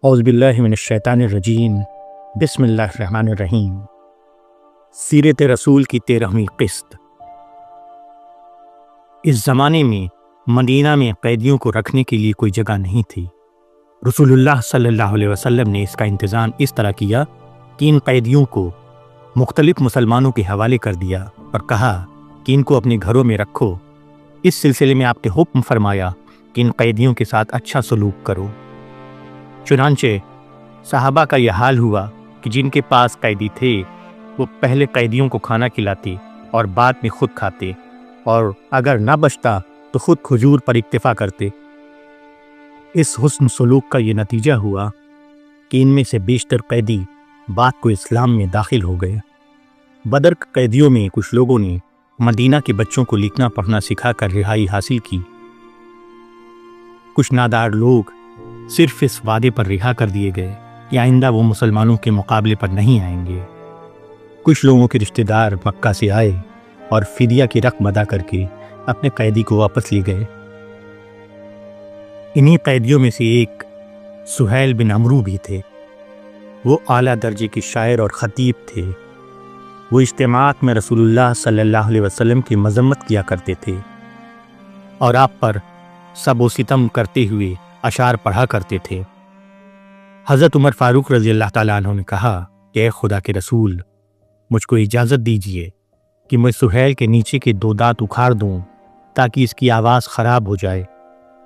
اعوذ باللہ من الشیطان الرجیم بسم اللہ الرحمن الرحیم۔ سیرت رسول کی 13ویں قسط۔ اس زمانے میں مدینہ میں قیدیوں کو رکھنے کے لیے کوئی جگہ نہیں تھی۔ رسول اللہ صلی اللہ علیہ وسلم نے اس کا انتظام اس طرح کیا کہ ان قیدیوں کو مختلف مسلمانوں کے حوالے کر دیا اور کہا کہ ان کو اپنے گھروں میں رکھو۔ اس سلسلے میں آپ نے حکم فرمایا کہ ان قیدیوں کے ساتھ اچھا سلوک کرو۔ چنانچہ صحابہ کا یہ حال ہوا کہ جن کے پاس قیدی تھے وہ پہلے قیدیوں کو کھانا کھلاتے اور بعد میں خود کھاتے، اور اگر نہ بچتا تو خود کھجور پر اکتفا کرتے۔ اس حسن سلوک کا یہ نتیجہ ہوا کہ ان میں سے بیشتر قیدی بعد کو اسلام میں داخل ہو گئے۔ بدر کے قیدیوں میں کچھ لوگوں نے مدینہ کے بچوں کو لکھنا پڑھنا سکھا کر رہائی حاصل کی۔ کچھ نادار لوگ صرف اس وعدے پر رہا کر دیے گئے کہ آئندہ وہ مسلمانوں کے مقابلے پر نہیں آئیں گے۔ کچھ لوگوں کے رشتہ دار مکہ سے آئے اور فدیہ کی رقم ادا کر کے اپنے قیدی کو واپس لے گئے۔ انہی قیدیوں میں سے ایک سہیل بن عمرو بھی تھے۔ وہ اعلیٰ درجے کے شاعر اور خطیب تھے۔ وہ اجتماعات میں رسول اللہ صلی اللہ علیہ وسلم کی مذمت کیا کرتے تھے اور آپ پر سب و ستم کرتے ہوئے اشعار پڑھا کرتے تھے۔ حضرت عمر فاروق رضی اللہ تعالیٰ عنہ نے کہا کہ اے خدا کے رسول، مجھ کو اجازت دیجیے کہ میں سہیل کے نیچے کے 2 دانت اکھاڑ دوں تاکہ اس کی آواز خراب ہو جائے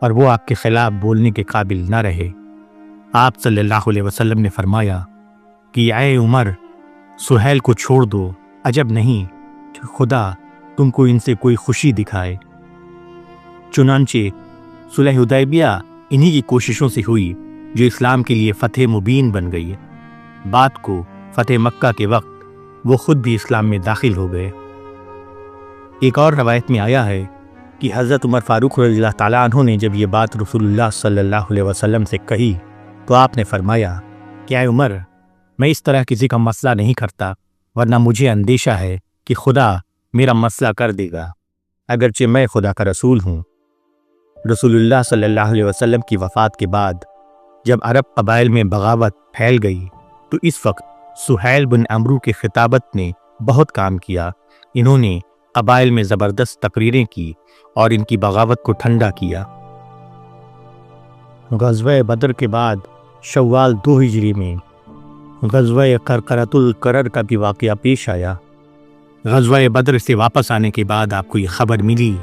اور وہ آپ کے خلاف بولنے کے قابل نہ رہے۔ آپ صلی اللہ علیہ وسلم نے فرمایا کہ اے عمر، سہیل کو چھوڑ دو، عجب نہیں کہ خدا تم کو ان سے کوئی خوشی دکھائے۔ چنانچہ صلح حدیبیہ انہی کی کوششوں سے ہوئی جو اسلام کے لیے فتح مبین بن گئی۔ بعد کو فتح مکہ کے وقت وہ خود بھی اسلام میں داخل ہو گئے۔ ایک اور روایت میں آیا ہے کہ حضرت عمر فاروق رضی اللہ تعالیٰ عنہ نے جب یہ بات رسول اللہ صلی اللہ علیہ وسلم سے کہی تو آپ نے فرمایا کہ اے عمر، میں اس طرح کسی کا مسئلہ نہیں کرتا، ورنہ مجھے اندیشہ ہے کہ خدا میرا مسئلہ کر دے گا، اگرچہ میں خدا کا رسول ہوں۔ رسول اللہ صلی اللہ علیہ وسلم کی وفات کے بعد جب عرب قبائل میں بغاوت پھیل گئی تو اس وقت سہیل بن عمرو کی خطابت نے بہت کام کیا۔ انہوں نے قبائل میں زبردست تقریریں کی اور ان کی بغاوت کو ٹھنڈا کیا۔ غزوہ بدر کے بعد شوال 2 ہجری میں غزوہ قرقرۃ القرر کا بھی واقعہ پیش آیا۔ غزوہ بدر سے واپس آنے کے بعد آپ کو یہ خبر ملی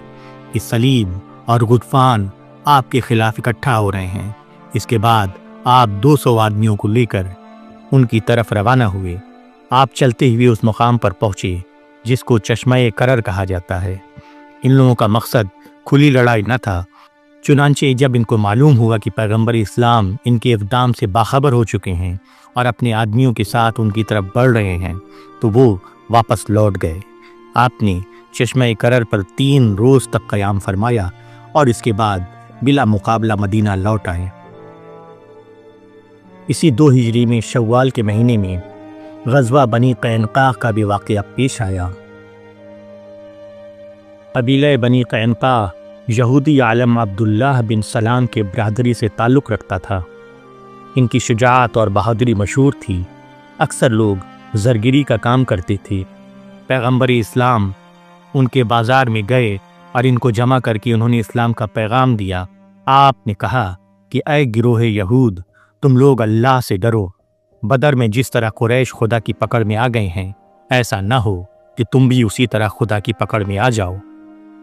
کہ سلیم اور غطفان آپ کے خلاف اکٹھا ہو رہے ہیں۔ اس کے بعد آپ 200 آدمیوں کو لے کر ان کی طرف روانہ ہوئے۔ آپ چلتے ہوئے اس مقام پر پہنچے جس کو چشمہ قرر کہا جاتا ہے۔ ان لوگوں کا مقصد کھلی لڑائی نہ تھا، چنانچہ جب ان کو معلوم ہوا کہ پیغمبر اسلام ان کے اقدام سے باخبر ہو چکے ہیں اور اپنے آدمیوں کے ساتھ ان کی طرف بڑھ رہے ہیں تو وہ واپس لوٹ گئے۔ آپ نے چشمہ قرر پر 3 روز تک قیام فرمایا اور اس کے بعد بلا مقابلہ مدینہ لوٹ آئے۔ اسی 2 ہجری میں شوال کے مہینے میں غزوہ بنی قینقاع کا بھی واقعہ پیش آیا۔ قبیلہ بنی قینقاع یہودی عالم عبداللہ بن سلام کے برادری سے تعلق رکھتا تھا۔ ان کی شجاعت اور بہادری مشہور تھی۔ اکثر لوگ زرگری کا کام کرتے تھے۔ پیغمبر اسلام ان کے بازار میں گئے اور ان کو جمع کر کے انہوں نے اسلام کا پیغام دیا۔ آپ نے کہا کہ اے گروہ یہود، تم لوگ اللہ سے ڈرو۔ بدر میں جس طرح قریش خدا کی پکڑ میں آ گئے ہیں، ایسا نہ ہو کہ تم بھی اسی طرح خدا کی پکڑ میں آ جاؤ۔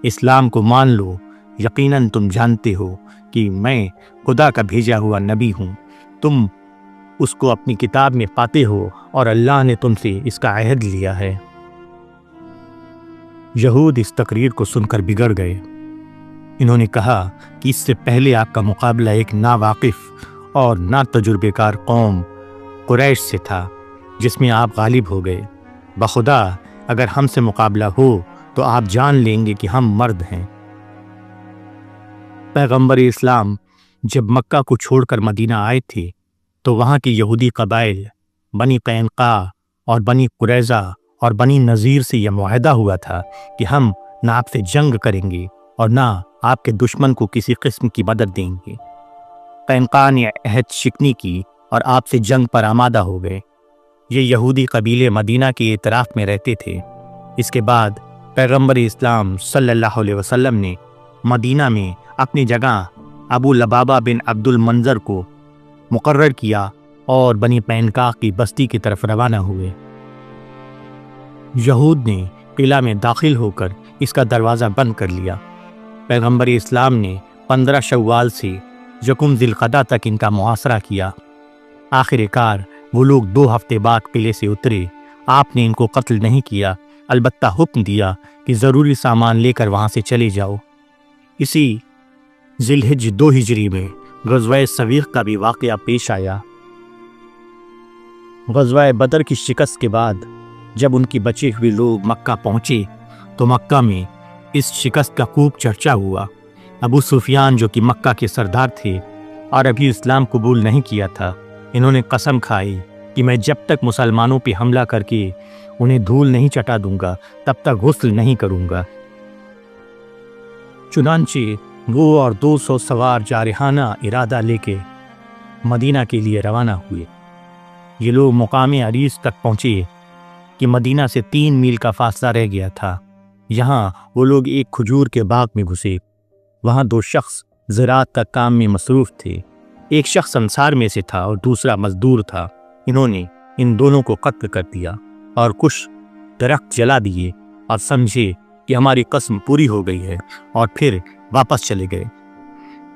اسلام کو مان لو۔ یقیناً تم جانتے ہو کہ میں خدا کا بھیجا ہوا نبی ہوں۔ تم اس کو اپنی کتاب میں پاتے ہو اور اللہ نے تم سے اس کا عہد لیا ہے۔ یہود اس تقریر کو سن کر بگڑ گئے۔ انہوں نے کہا کہ اس سے پہلے آپ کا مقابلہ ایک ناواقف اور نا تجربے کار قوم قریش سے تھا جس میں آپ غالب ہو گئے۔ بخدا اگر ہم سے مقابلہ ہو تو آپ جان لیں گے کہ ہم مرد ہیں۔ پیغمبر اسلام جب مکہ کو چھوڑ کر مدینہ آئے تھے تو وہاں کے یہودی قبائل بنی قینقاع اور بنی قریظہ اور بنی نذیر سے یہ معاہدہ ہوا تھا کہ ہم نہ آپ سے جنگ کریں گے اور نہ آپ کے دشمن کو کسی قسم کی مدد دیں گے۔ قینقاع نے عہد شکنی کی اور آپ سے جنگ پر آمادہ ہو گئے۔ یہ یہودی قبیلے مدینہ کے اطراف میں رہتے تھے۔ اس کے بعد پیغمبر اسلام صلی اللہ علیہ وسلم نے مدینہ میں اپنی جگہ ابو لبابہ بن عبد المنظر کو مقرر کیا اور بنی قینقاع کی بستی کی طرف روانہ ہوئے۔ یہود نے قلعہ میں داخل ہو کر اس کا دروازہ بند کر لیا۔ پیغمبر اسلام نے 15 شوال سے یکم ذی القعدہ تک ان کا محاصرہ کیا۔ آخر کار وہ لوگ 2 ہفتے بعد قلعے سے اترے۔ آپ نے ان کو قتل نہیں کیا، البتہ حکم دیا کہ ضروری سامان لے کر وہاں سے چلے جاؤ۔ اسی ذی الحجہ 2 ہجری میں غزوہ سویق کا بھی واقعہ پیش آیا۔ غزوہ بدر کی شکست کے بعد جب ان کی بچے ہوئے لوگ مکہ پہنچے تو مکہ میں اس شکست کا خوب چرچا ہوا۔ ابو سفیان جو کہ مکہ کے سردار تھے اور ابھی اسلام قبول نہیں کیا تھا، انہوں نے قسم کھائی کہ میں جب تک مسلمانوں پہ حملہ کر کے انہیں دھول نہیں چٹا دوں گا تب تک غسل نہیں کروں گا۔ چنانچہ وہ اور 200 سوار جارحانہ ارادہ لے کے مدینہ کے لیے روانہ ہوئے۔ یہ لوگ مقام عریض تک پہنچے کہ مدینہ سے 3 میل کا فاصلہ رہ گیا تھا۔ یہاں وہ لوگ ایک کھجور کے باغ میں گھسے۔ وہاں 2 شخص زراعت کا کام میں مصروف تھے۔ ایک شخص انصار میں سے تھا اور دوسرا مزدور تھا۔ انہوں نے ان دونوں کو قتل کر دیا اور کچھ درخت جلا دیے اور سمجھے کہ ہماری قسم پوری ہو گئی ہے، اور پھر واپس چلے گئے۔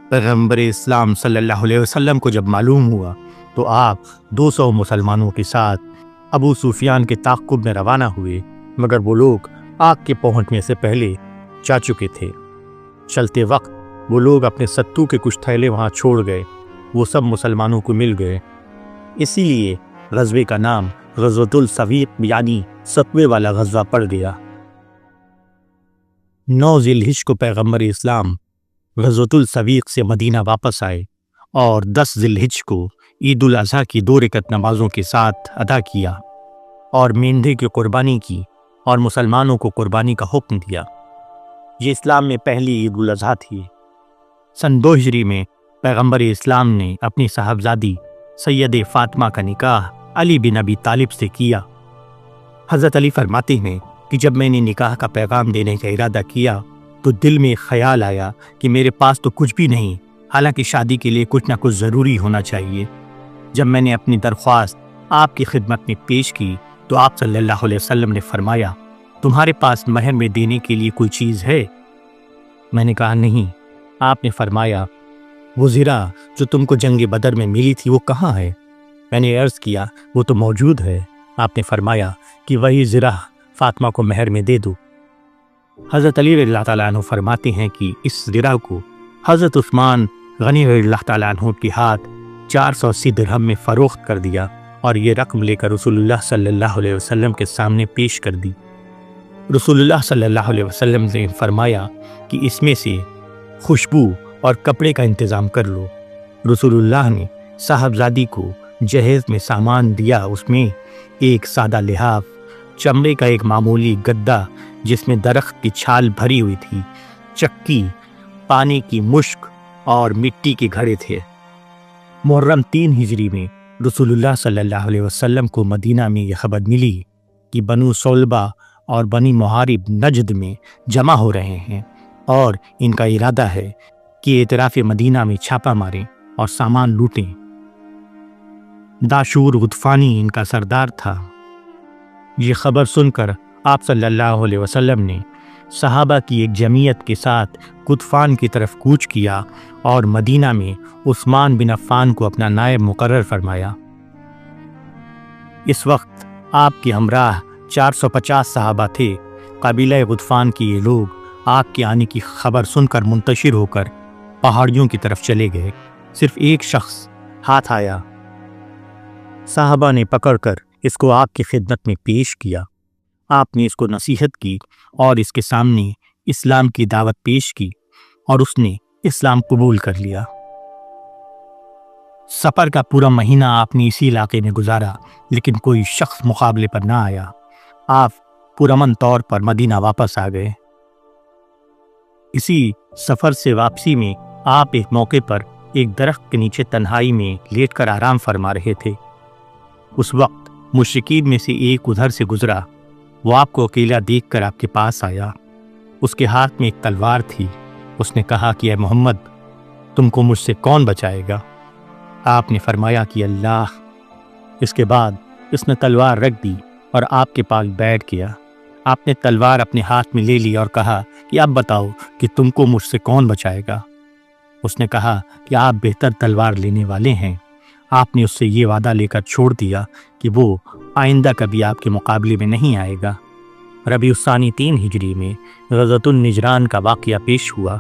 پیغمبر اسلام صلی اللہ علیہ وسلم کو جب معلوم ہوا تو آپ 200 مسلمانوں کے ساتھ ابو سفیان کے تعاقب میں روانہ ہوئے، مگر وہ لوگ آگ کے پہنچنے سے پہلے جا چکے تھے۔ چلتے وقت وہ لوگ اپنے ستو کے کچھ تھیلے وہاں چھوڑ گئے۔ وہ سب مسلمانوں کو مل گئے۔ اسی لیے غزوے کا نام غزوۃ السویق یعنی ستوے والا غزوہ پڑ گیا۔ 9 ذی الحجہ کو پیغمبر اسلام غزوۃ السویق سے مدینہ واپس آئے اور 10 ذی الحجہ کو عید الاضحیٰ کی 2 رکعت نمازوں کے ساتھ ادا کیا اور مینڈھے کی قربانی کی اور مسلمانوں کو قربانی کا حکم دیا۔ یہ اسلام میں پہلی عید الاضحیٰ تھی۔ سن 2 ہجری میں پیغمبر اسلام نے اپنی صاحبزادی سید فاطمہ کا نکاح علی بن ابی طالب سے کیا۔ حضرت علی فرماتے ہیں کہ جب میں نے نکاح کا پیغام دینے کا ارادہ کیا تو دل میں خیال آیا کہ میرے پاس تو کچھ بھی نہیں، حالانکہ شادی کے لیے کچھ نہ کچھ ضروری ہونا چاہیے۔ جب میں نے اپنی درخواست آپ کی خدمت میں پیش کی تو آپ صلی اللہ علیہ وسلم نے فرمایا، تمہارے پاس مہر میں دینے کے لیے کوئی چیز ہے؟ میں نے کہا نہیں۔ آپ نے فرمایا، وہ زرہ جو تم کو جنگ بدر میں ملی تھی وہ کہاں ہے؟ میں نے عرض کیا، وہ تو موجود ہے۔ آپ نے فرمایا کہ وہی زرہ فاطمہ کو مہر میں دے دو۔ حضرت علی رضی اللہ تعالیٰ عنہ فرماتے ہیں کہ اس زرہ کو حضرت عثمان غنی رضی اللہ تعالیٰ عنہ کے ہاتھ 480 درہم میں فروخت کر دیا اور یہ رقم لے کر رسول اللہ صلی اللہ علیہ وسلم کے سامنے پیش کر دی۔ رسول اللہ صلی اللہ علیہ وسلم نے فرمایا کہ اس میں سے خوشبو اور کپڑے کا انتظام کر لو۔ رسول اللہ نے صاحبزادی کو جہیز میں سامان دیا۔ اس میں ایک سادہ لحاف، چمڑے کا ایک معمولی گدا جس میں درخت کی چھال بھری ہوئی تھی، چکی، پانی کی مشک اور مٹی کے گھڑے تھے۔ محرم 3 ہجری میں رسول اللہ صلی اللہ علیہ وسلم کو مدینہ میں یہ خبر ملی کہ بنو صلبہ اور بنی محارب نجد میں جمع ہو رہے ہیں اور ان کا ارادہ ہے کہ اطراف مدینہ میں چھاپا ماریں اور سامان لوٹیں۔ داشور غطفانی ان کا سردار تھا۔ یہ خبر سن کر آپ صلی اللہ علیہ وسلم نے صحابہ کی ایک جمعیت کے ساتھ غطفان کی طرف کوچ کیا اور مدینہ میں عثمان بن عفان کو اپنا نائب مقرر فرمایا۔ اس وقت آپ کے ہمراہ 450 صحابہ تھے۔ قبیلہ غطفان کے یہ لوگ آپ کے آنے کی خبر سن کر منتشر ہو کر پہاڑیوں کی طرف چلے گئے۔ صرف ایک شخص ہاتھ آیا۔ صحابہ نے پکڑ کر اس کو آپ کی خدمت میں پیش کیا۔ آپ نے اس کو نصیحت کی اور اس کے سامنے اسلام کی دعوت پیش کی اور اس نے اسلام قبول کر لیا۔ سفر کا پورا مہینہ آپ نے اسی علاقے میں گزارا، لیکن کوئی شخص مقابلے پر نہ آیا۔ آپ پرامن طور پر مدینہ واپس آ گئے۔ اسی سفر سے واپسی میں آپ ایک موقع پر ایک درخت کے نیچے تنہائی میں لیٹ کر آرام فرما رہے تھے۔ اس وقت مشرکین میں سے ایک ادھر سے گزرا۔ وہ آپ کو اکیلا دیکھ کر آپ کے پاس آیا۔ اس کے ہاتھ میں ایک تلوار تھی۔ اس نے کہا کہ اے محمد، تم کو مجھ سے کون بچائے گا؟ آپ نے فرمایا کہ اللہ۔ اس کے بعد اس نے تلوار رکھ دی اور آپ کے پاس بیٹھ گیا۔ آپ نے تلوار اپنے ہاتھ میں لے لی اور کہا کہ اب بتاؤ کہ تم کو مجھ سے کون بچائے گا؟ اس نے کہا کہ آپ بہتر تلوار لینے والے ہیں۔ آپ نے اس سے یہ وعدہ لے کر چھوڑ دیا کہ وہ آئندہ کبھی آپ کے مقابلے میں نہیں آئے گا۔ ربیع الثانی 3 ہجری میں غزوۃ النجران کا واقعہ پیش ہوا۔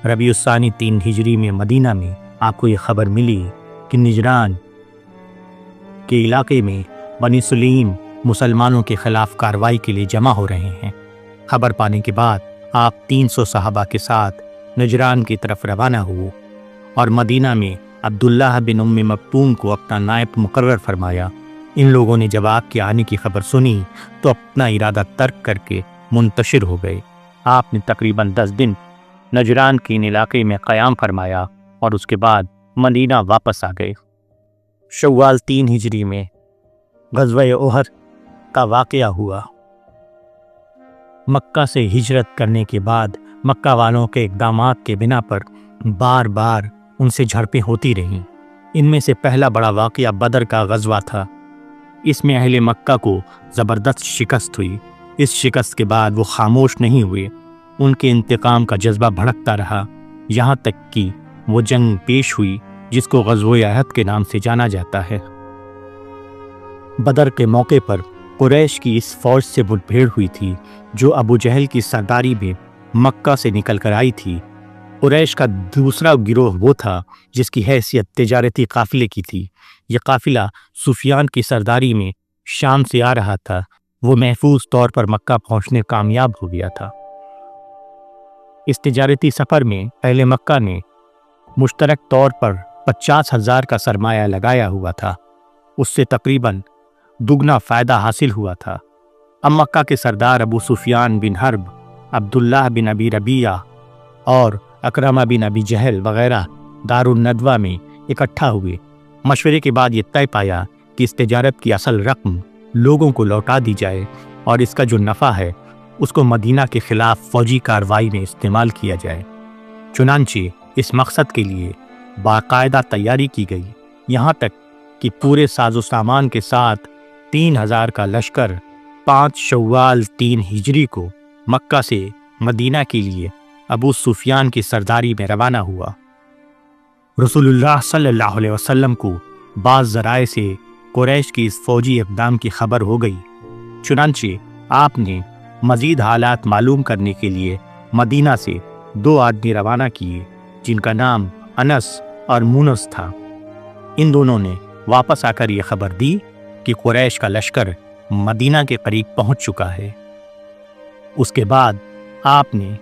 ربیع الثانی 3 ہجری میں مدینہ میں آپ کو یہ خبر ملی کہ نجران کے علاقے میں بنی سلیم مسلمانوں کے خلاف کارروائی کے لیے جمع ہو رہے ہیں۔ خبر پانے کے بعد آپ 300 صحابہ کے ساتھ نجران کی طرف روانہ ہوئے اور مدینہ میں عبداللہ بن ام مکتوم کو اپنا نائب مقرر فرمایا۔ ان لوگوں نے جب آپ کے آنے کی خبر سنی تو اپنا ارادہ ترک کر کے منتشر ہو گئے۔ آپ نے تقریباً 10 دن نجران کے ان علاقے میں قیام فرمایا اور اس کے بعد مدینہ واپس آ گئے۔ شوال 3 ہجری میں غزوہ احد کا واقعہ ہوا۔ مکہ سے ہجرت کرنے کے بعد مکہ والوں کے اقدامات کے بنا پر بار بار ان سے جھڑپیں ہوتی رہیں۔ ان میں سے پہلا بڑا واقعہ بدر کا غزوہ تھا۔ اس میں اہل مکہ کو زبردست شکست ہوئی۔ اس شکست کے بعد وہ خاموش نہیں ہوئے۔ ان کے انتقام کا جذبہ بھڑکتا رہا، یہاں تک کہ وہ جنگ پیش ہوئی جس کو غزوہ احد کے نام سے جانا جاتا ہے۔ بدر کے موقع پر قریش کی اس فوج سے مٹ بھیڑ ہوئی تھی جو ابو جہل کی سرداری میں مکہ سے نکل کر آئی تھی۔ قریش کا دوسرا گروہ وہ تھا جس کی حیثیت تجارتی قافلے کی تھی۔ یہ قافلہ سفیان کی سرداری میں شام سے آ رہا تھا۔ وہ محفوظ طور پر مکہ پہنچنے کامیاب ہو گیا تھا۔ اس تجارتی سفر میں اہل مکہ نے مشترک طور پر 50,000 کا سرمایہ لگایا ہوا تھا۔ اس سے تقریباً دگنا فائدہ حاصل ہوا تھا۔ اب مکہ کے سردار ابو سفیان بن حرب، عبداللہ بن ابی ربیعہ اور اکرمہ بن ابی جہل وغیرہ دار الندوہ میں اکٹھا ہوئے۔ مشورے کے بعد یہ طے پایا کہ اس تجارت کی اصل رقم لوگوں کو لوٹا دی جائے اور اس کا جو نفع ہے اس کو مدینہ کے خلاف فوجی کارروائی میں استعمال کیا جائے۔ چنانچہ اس مقصد کے لیے باقاعدہ تیاری کی گئی، یہاں تک کہ پورے ساز و سامان کے ساتھ 3,000 کا لشکر 5 شوال 3 ہجری کو مکہ سے مدینہ کے لیے ابو سفیان کی سرداری میں روانہ ہوا۔ رسول اللہ صلی اللہ علیہ وسلم کو بعض ذرائع سے قریش کی اس فوجی اقدام کی خبر ہو گئی۔ چنانچہ آپ نے مزید حالات معلوم کرنے کے لیے مدینہ سے 2 آدمی روانہ کیے جن کا نام انس اور مونس تھا۔ ان دونوں نے واپس آ کر یہ خبر دی کہ قریش کا لشکر مدینہ کے قریب پہنچ چکا ہے۔ اس کے بعد آپ نے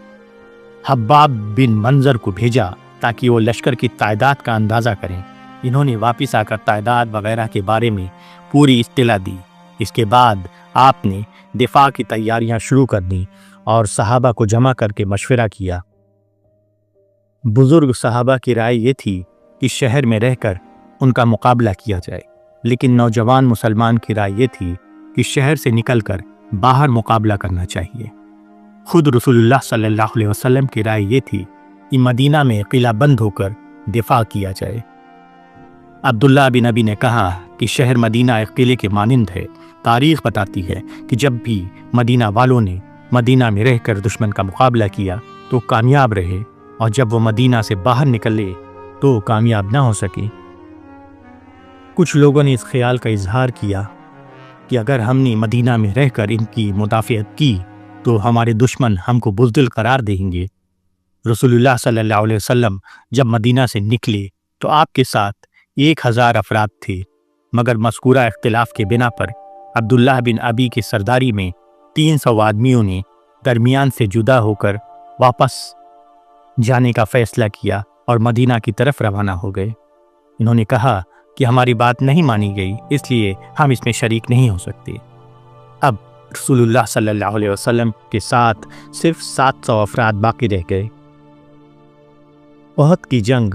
حباب بن منظر کو بھیجا تاکہ وہ لشکر کی تعداد کا اندازہ کریں۔ انہوں نے واپس آ کر تعداد وغیرہ کے بارے میں پوری اطلاع دی۔ اس کے بعد آپ نے دفاع کی تیاریاں شروع کر دیں اور صحابہ کو جمع کر کے مشورہ کیا۔ بزرگ صحابہ کی رائے یہ تھی کہ شہر میں رہ کر ان کا مقابلہ کیا جائے، لیکن نوجوان مسلمان کی رائے یہ تھی کہ شہر سے نکل کر باہر مقابلہ کرنا چاہیے۔ خود رسول اللہ صلی اللہ علیہ وسلم کی رائے یہ تھی کہ مدینہ میں قلعہ بند ہو کر دفاع کیا جائے۔ عبداللہ بن ابی نے کہا کہ شہر مدینہ ایک قلعے کے مانند ہے۔ تاریخ بتاتی ہے کہ جب بھی مدینہ والوں نے مدینہ میں رہ کر دشمن کا مقابلہ کیا تو کامیاب رہے، اور جب وہ مدینہ سے باہر نکلے تو کامیاب نہ ہو سکے۔ کچھ لوگوں نے اس خیال کا اظہار کیا کہ اگر ہم نے مدینہ میں رہ کر ان کی مدافعت کی تو ہمارے دشمن ہم کو بزدل قرار دیں گے۔ رسول اللہ صلی اللہ علیہ وسلم جب مدینہ سے نکلے تو آپ کے ساتھ 1,000 افراد تھے، مگر مذکورہ اختلاف کے بنا پر عبداللہ بن ابی کی سرداری میں 300 آدمیوں نے درمیان سے جدا ہو کر واپس جانے کا فیصلہ کیا اور مدینہ کی طرف روانہ ہو گئے۔ انہوں نے کہا کہ ہماری بات نہیں مانی گئی، اس لیے ہم اس میں شریک نہیں ہو سکتے۔ اب رسول اللہ صلی اللہ علیہ وسلم کے ساتھ صرف 700 افراد باقی رہ گئے۔ احد کی جنگ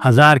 1000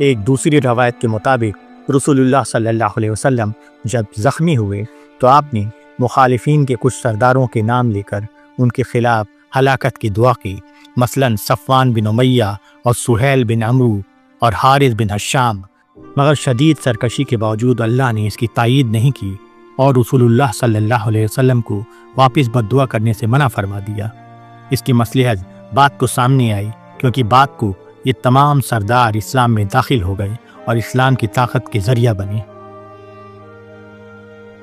ایک دوسری روایت کے مطابق رسول اللہ صلی اللہ علیہ وسلم جب زخمی ہوئے تو آپ نے مخالفین کے کچھ سرداروں کے نام لے کر ان کے خلاف ہلاکت کی دعا کی، مثلاً صفوان بن امیہ اور سہیل بن عمرو اور حارث بن حشام، مگر شدید سرکشی کے باوجود اللہ نے اس کی تائید نہیں کی اور رسول اللہ صلی اللہ علیہ وسلم کو واپس بد دعا کرنے سے منع فرما دیا۔ اس کی مصلحت بات کو سامنے آئی کیونکہ بات کو یہ تمام سردار اسلام میں داخل ہو گئے اور اسلام کی طاقت کے ذریعہ بنے۔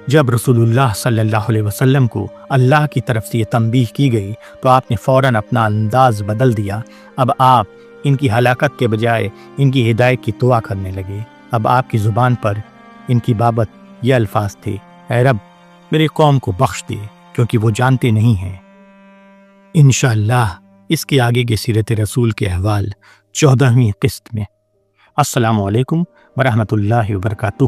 جب رسول اللہ صلی اللہ علیہ وسلم کو اللہ کی طرف سے یہ تنبیہ کی گئی تو آپ نے فوراً اپنا انداز بدل دیا۔ اب آپ ان کی ہلاکت کے بجائے ان کی ہدایت کی دعا کرنے لگے۔ اب آپ کی زبان پر ان کی بابت یہ الفاظ تھے: اے رب، میری قوم کو بخش دے کیونکہ وہ جانتے نہیں ہیں۔ انشاءاللہ اس کے آگے کی سیرت رسول کے احوال 14ویں قسط میں۔ السلام علیکم ورحمۃ اللہ وبرکاتہ۔